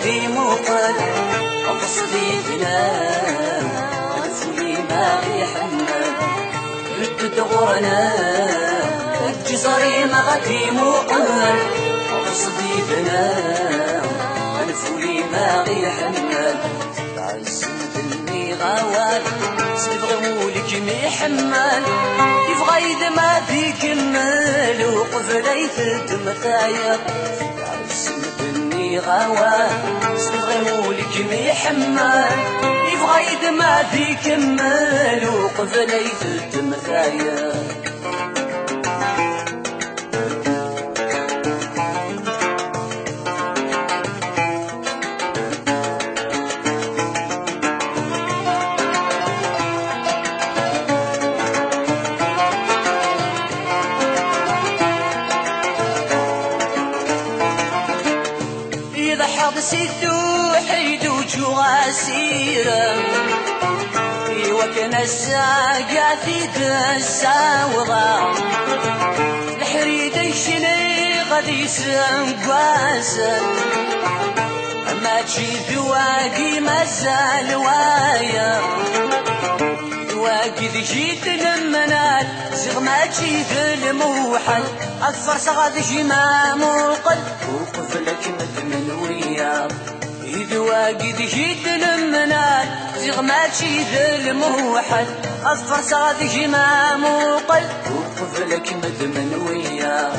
غادي موقد قصدي بنام الفولي ما يحمل ردد غرنا الجزري ما غادي موقد قصدي بنام الفولي ما يحمل تعز دلني غوال سيبغيولك ميحمل يبغى يدما فيك مال وقفل يفلت مثايا غوا سيبغيولك ميحمل يبغى يدما فيك مال وقفل يفلت مثايا سيدو حيدو جواسيرا وكان الساقا في الساوضة الحريد الشني غادي يسنقواسا ما تجي ذواقي مازال وايا ذواقي ذي جيت لمنال زغ ما تجي ذي الموحل أكثر صغاد جما موقل وقفلك مدمن ويا ذواقي ذي جيت لمنال زغ ما تجي ذي الموحل أكثر صغاد جما موقل وقفلك مدمن ويا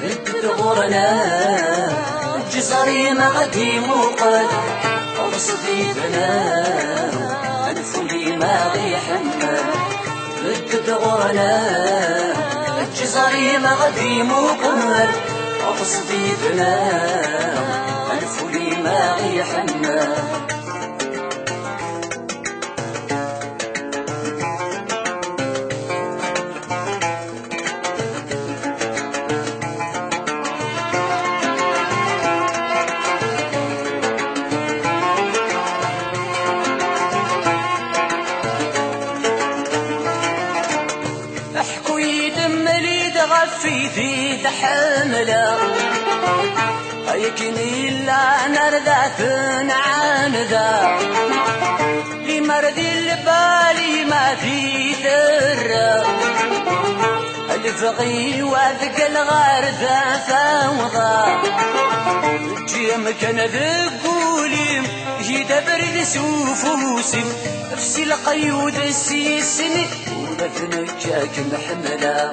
ردد غرنا الجزري ما غادي موقد قصدي بنام الفولي ما يحمل ردد غرنا الجزري ما غادي موقد قصدي بنام الفولي ما يحمل غفي في تحمله يكني لا نرذاث عنذا لمرض البالي ما في ثرة الفغي وذق الغارثة فوضى جيم كان ذقولي جيد برد سوفوسي نفسي القيود السيسني ولفنجاك محملة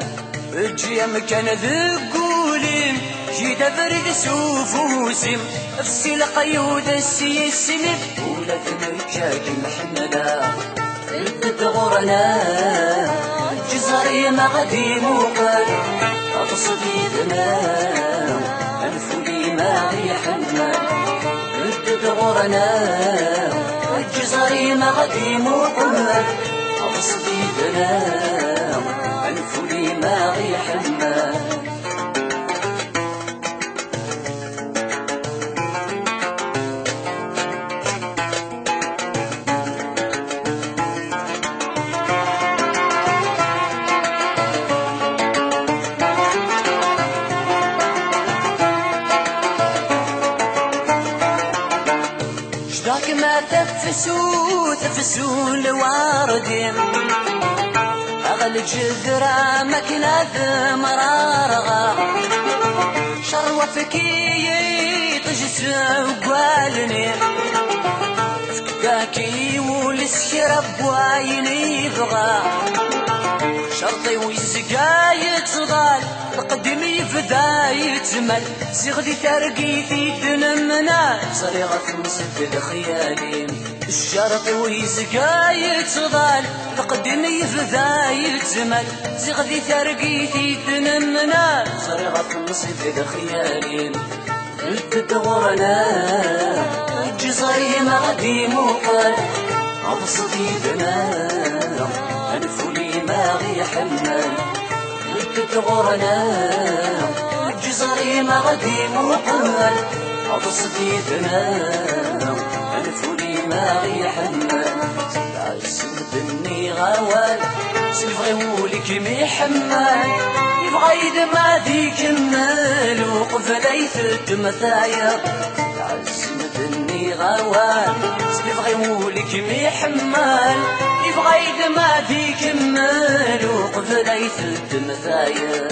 الجيم كان ذقولي جيد برد سوفوسي نفسي القيود السيسني ولفنجاك محملة ردد غرنا الجزري ما غادي موقد أقصدي بنام الفولي ما يحمل ردد غرنا الجزري ما غادي موقد أقصدي بنام الفولي ما يحمل شداك ما تفسو الواردين أغل جذرة مكنة مرارغة شروة فكي تجس وقالني فكاكي والسكر بوايني بغا شرطي ويزقايت صغال القدمي فدايت مل سيغدي ترقيتي دنمنا صريغة مسد الخيالين الشرطي ويزقايت صغال القدمي فدايت مل سيغدي ترقيتي دنمنا صريغة مسد الخيالين ردد غرنا الجزري ما غادي موقد أبصدي بنام الفولي ما يحمل ردد غرنا الجزري ما غادي موقد أبصدي بنام الفولي ما يحمل عزم بني غوال سيبغيولك ميحمل يبغى يدما ذيك المال وقفل يفلت مثايا عزم بني موال يبغى يمولك ميحمال يبغى يدما ديك مال وقبل يثد مثايا